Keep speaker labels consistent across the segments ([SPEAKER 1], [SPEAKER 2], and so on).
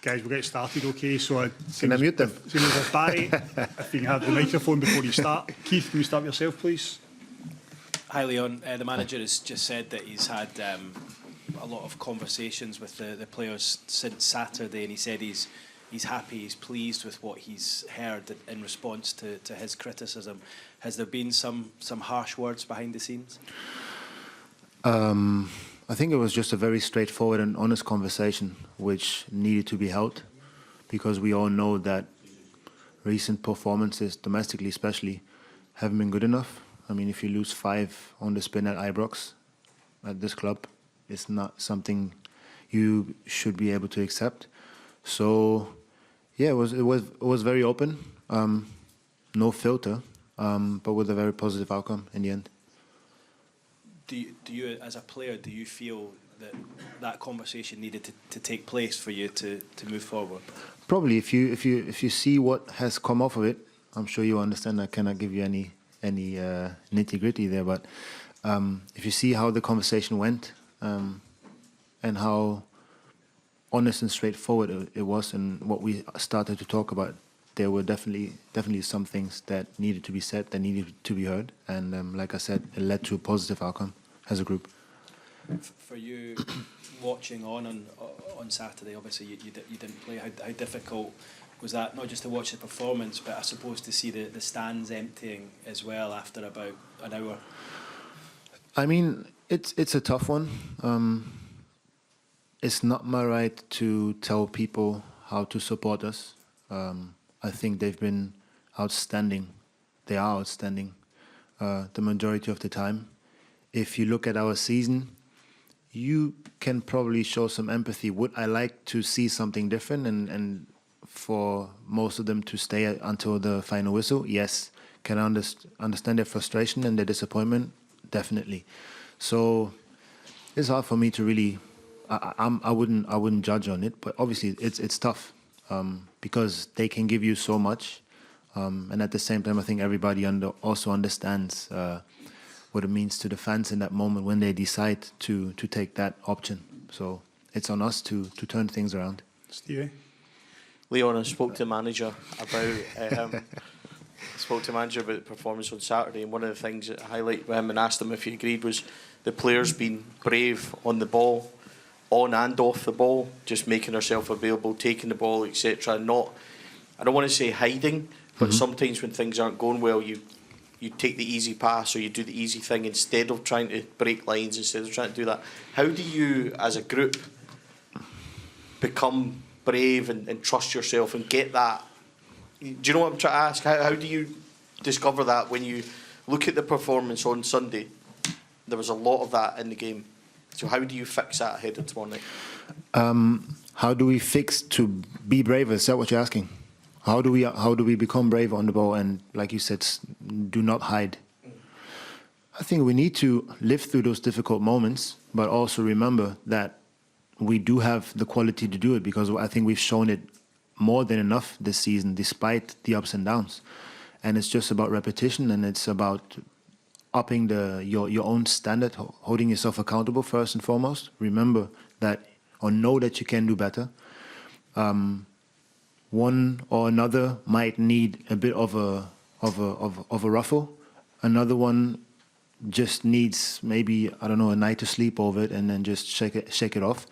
[SPEAKER 1] Guys, we'll get started, okay? So,
[SPEAKER 2] Can I mute them?
[SPEAKER 1] Same as Barry, if you can have the microphone before you start. Keith, can you start yourself, please?
[SPEAKER 3] Hi, Leon. The manager has just said that he's had a lot of conversations with the players since Saturday, and he said he's happy, he's pleased with what he's heard in response to his criticism. Has there been some harsh words behind the scenes?
[SPEAKER 2] I think it was just a very straightforward and honest conversation which needed to be held, because we all know that recent performances, domestically especially, haven't been good enough. I mean, if you lose 5 on the spin at Ibrox, at this club, it's not something you should be able to accept. So, yeah, it was very open, no filter, but with a very positive outcome in the end.
[SPEAKER 3] Do you, as a player, do you feel that conversation needed to take place for you to move forward? Probably,
[SPEAKER 2] if you see what has come off of it, I'm sure you understand. I cannot give you any nitty-gritty there, but if you see how the conversation went and how honest and straightforward it was, and what we started to talk about, there were definitely some things that needed to be said, that needed to be heard, and like I said, it led to a positive outcome as a group.
[SPEAKER 3] For you, watching on Saturday, obviously you didn't play. How difficult was that? Not just to watch the performance, but I suppose to see the stands emptying as well after about an hour.
[SPEAKER 2] I mean, it's a tough one. It's not my right to tell people how to support us. I think they've been outstanding. They are outstanding the majority of the time. If you look at our season, you can probably show some empathy. Would I like to see something different and for most of them to stay until the final whistle? Yes. Can I understand their frustration and their disappointment? Definitely. So it's hard for me to really. I wouldn't judge on it, but obviously it's tough because they can give you so much, and at the same time, I think everybody also understands what it means to the fans in that moment when they decide to take that option. So it's on us to turn things around.
[SPEAKER 1] Stevie?
[SPEAKER 4] Leon, I spoke to the manager about the performance on Saturday, and one of the things that I highlighted with him and asked him if he agreed was the players being brave on the ball, on and off the ball, just making herself available, taking the ball, etc. Not, I don't want to say hiding, but sometimes when things aren't going well, you take the easy pass or you do the easy thing instead of trying to break lines, instead of trying to do that. How do you, as a group, become brave and trust yourself and get that? Do you know what I'm trying to ask? How do you discover that when you look at the performance on Sunday? There was a lot of that in the game. So how do you fix that ahead of tomorrow night?
[SPEAKER 2] How do we fix to be braver? Is that what you're asking? How do we become brave on the ball and, like you said, do not hide? I think we need to live through those difficult moments, but also remember that we do have the quality to do it, because I think we've shown it more than enough this season, despite the ups and downs. And it's just about repetition, and it's about upping your own standard, holding yourself accountable first and foremost. Remember that, or know that you can do better. One or another might need a bit of a ruffle. Another one just needs maybe, I don't know, a night to sleep over it and then just shake it off.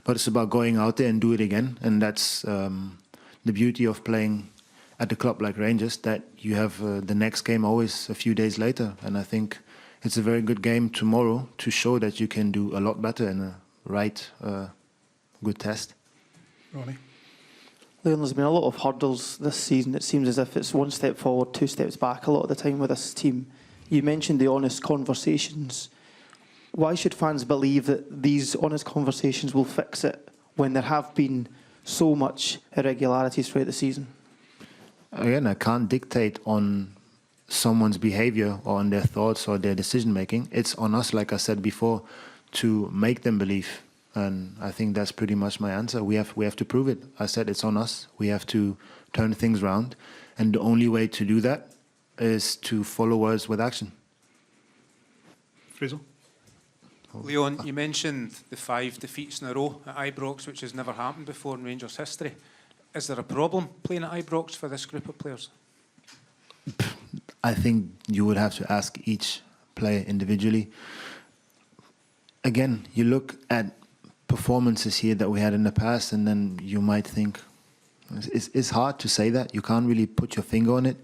[SPEAKER 2] But it's about going out there and do it again, and that's the beauty of playing at a club like Rangers, that you have the next game always a few days later. And I think it's a very good game tomorrow to show that you can do a lot better in a good test.
[SPEAKER 1] Ronnie?
[SPEAKER 5] Leon, there's been a lot of hurdles this season. It seems as if it's one step forward, 2 steps back a lot of the time with this team. You mentioned the honest conversations. Why should fans believe that these honest conversations will fix it when there have been so much irregularities throughout the season?
[SPEAKER 2] Again, I can't dictate on someone's behavior or on their thoughts or their decision-making. It's on us, like I said before, to make them believe. And I think that's pretty much my answer. We have to prove it. I said it's on us. We have to turn things around. And the only way to do that is to follow words with action.
[SPEAKER 1] Fraser?
[SPEAKER 6] Leon, you mentioned the 5 defeats in a row at Ibrox, which has never happened before in Rangers history. Is there a problem playing at Ibrox for this group of players?
[SPEAKER 2] I think you would have to ask each player individually. Again, you look at performances here that we had in the past, and then you might think it's hard to say that. You can't really put your finger on it.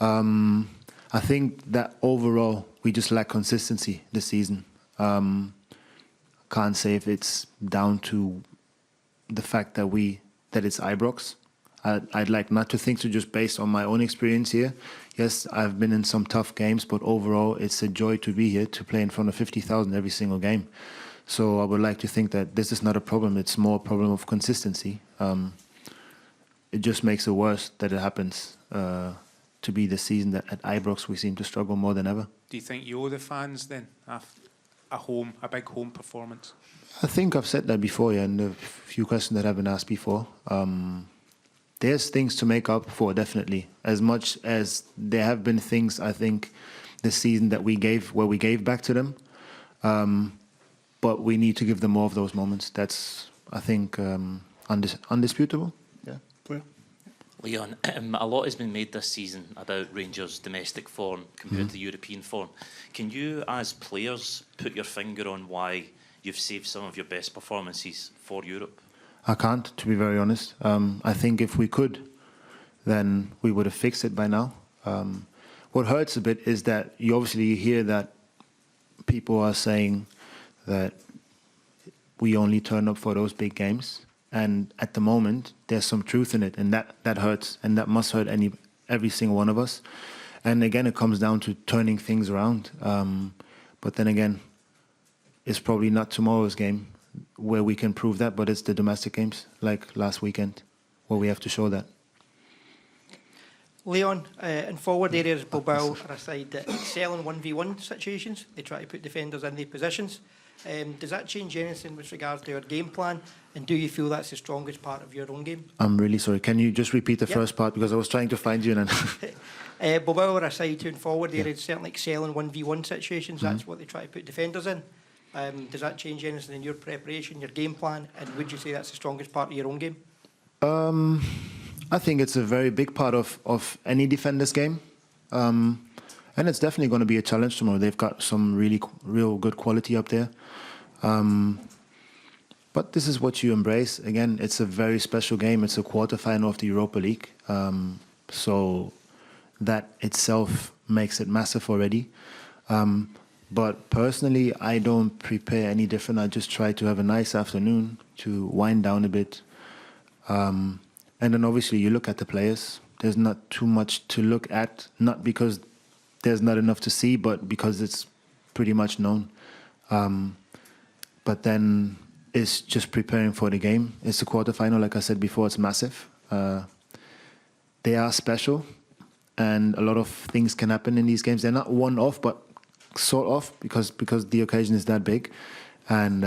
[SPEAKER 2] I think that overall we just lack consistency this season. Can't say if it's down to the fact that it's Ibrox. I'd like not to think so, just based on my own experience here. Yes, I've been in some tough games, but overall it's a joy to be here, to play in front of 50,000 every single game. So I would like to think that this is not a problem. It's more a problem of consistency. It just makes it worse that it happens to be the season that at Ibrox we seem to struggle more than ever.
[SPEAKER 6] Do you think you owe the fans then a big home performance?
[SPEAKER 2] I think I've said that before, yeah, in the few questions that have been asked before. There's things to make up for, definitely. As much as there have been things, I think, this season that we gave back to them. But we need to give them more of those moments. That's, I think, undisputable. Yeah.
[SPEAKER 1] Player.
[SPEAKER 7] Leon, a lot has been made this season about Rangers' domestic form compared to European form. Can you, as players, put your finger on why you've saved some of your best performances for Europe?
[SPEAKER 2] I can't, to be very honest. I think if we could, then we would have fixed it by now. What hurts a bit is that you obviously hear that people are saying that we only turn up for those big games. And at the moment, there's some truth in it, and that hurts, and that must hurt every single one of us. And again, it comes down to turning things around. But then again, it's probably not tomorrow's game where we can prove that, but it's the domestic games, like last weekend, where we have to show that.
[SPEAKER 8] Leon, in forward areas, Bilbao are a side that excel in 1v1 situations. They try to put defenders in their positions. Does that change anything with regards to your game plan? And do you feel that's the strongest part of your own game?
[SPEAKER 2] I'm really sorry. Can you just repeat the first part? Because I was trying to find you. And
[SPEAKER 8] Bilbao are a side who in forward areas certainly excel in 1v1 situations. That's what they try to put defenders in. Does that change anything in your preparation, your game plan? And would you say that's the strongest part of your own game?
[SPEAKER 2] I think it's a very big part of any defender's game. And it's definitely going to be a challenge tomorrow. They've got some real good quality up there. But this is what you embrace. Again, it's a very special game. It's a quarterfinal of the Europa League. So that itself makes it massive already. But personally, I don't prepare any different. I just try to have a nice afternoon to wind down a bit. And then obviously you look at the players. There's not too much to look at, not because there's not enough to see, but because it's pretty much known. But then it's just preparing for the game. It's a quarterfinal, like I said before, it's massive. They are special, and a lot of things can happen in these games. They're not one-off, but sort of, because the occasion is that big. And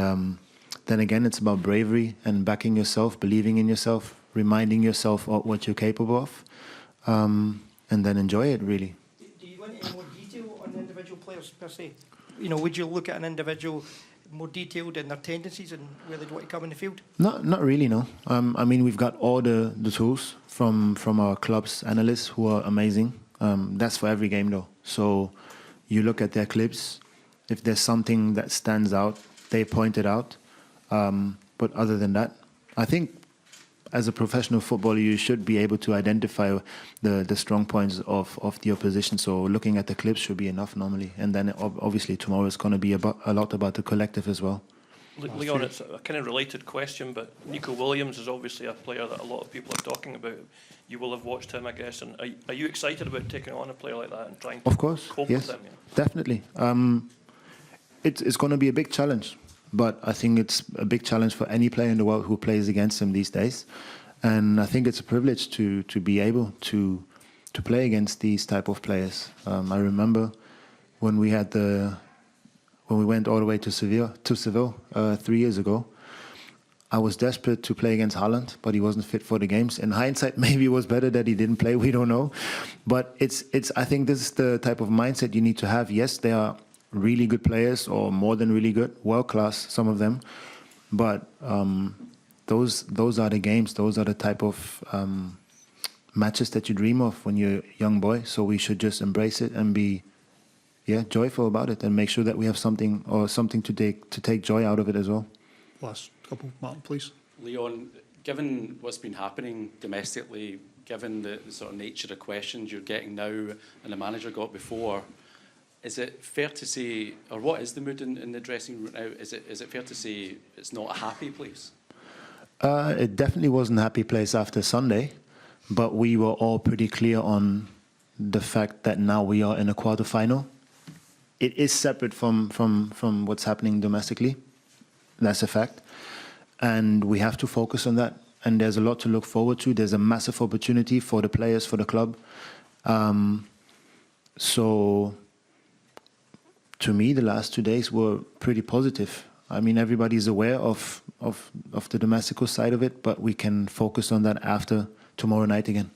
[SPEAKER 2] then again, it's about bravery and backing yourself, believing in yourself, reminding yourself of what you're capable of, and then enjoy it, really.
[SPEAKER 8] Do you want any more detail on the individual players per se? You know, would you look at an individual more detailed in their tendencies and where they'd want to come in the field?
[SPEAKER 2] Not really, no. I mean, we've got all the tools from our club's analysts who are amazing. That's for every game, though. So you look at their clips. If there's something that stands out, they point it out. But other than that, I think as a professional footballer, you should be able to identify the strong points of the opposition. So looking at the clips should be enough normally. And then obviously tomorrow is going to be a lot about the collective as well.
[SPEAKER 9] Leon, it's a kind of related question, but Nico Williams is obviously a player that a lot of people are talking about. You will have watched him, I guess. And are you excited about taking on a player like that and trying to cope with him? Yeah?
[SPEAKER 2] Definitely. It's going to be a big challenge. But I think it's a big challenge for any player in the world who plays against him these days. And I think it's a privilege to be able to play against these type of players. I remember when we went all the way to Seville 3 years ago. I was desperate to play against Haaland, but he wasn't fit for the games. In hindsight, maybe it was better that he didn't play. We don't know. But I think this is the type of mindset you need to have. Yes, they are really good players, or more than really good, world class, some of them. But those are the games. Those are the type of matches that you dream of when you're a young boy. So we should just embrace it and be, joyful about it, and make sure that we have something to take joy out of it as well.
[SPEAKER 1] Last couple, Martin, please.
[SPEAKER 10] Leon, given what's been happening domestically, given the sort of nature of questions you're getting now and the manager got before, is it fair to say, or what is the mood in the dressing room now? Is it fair to say it's not a happy place?
[SPEAKER 2] It definitely wasn't a happy place after Sunday, but we were all pretty clear on the fact that now we are in a quarter-final. It is separate from what's happening domestically. That's a fact. And we have to focus on that. And there's a lot to look forward to. There's a massive opportunity for the players, for the club. So, to me, the last 2 days were pretty positive. I mean, everybody's aware of the domestical side of it, but we can focus on that after tomorrow night again.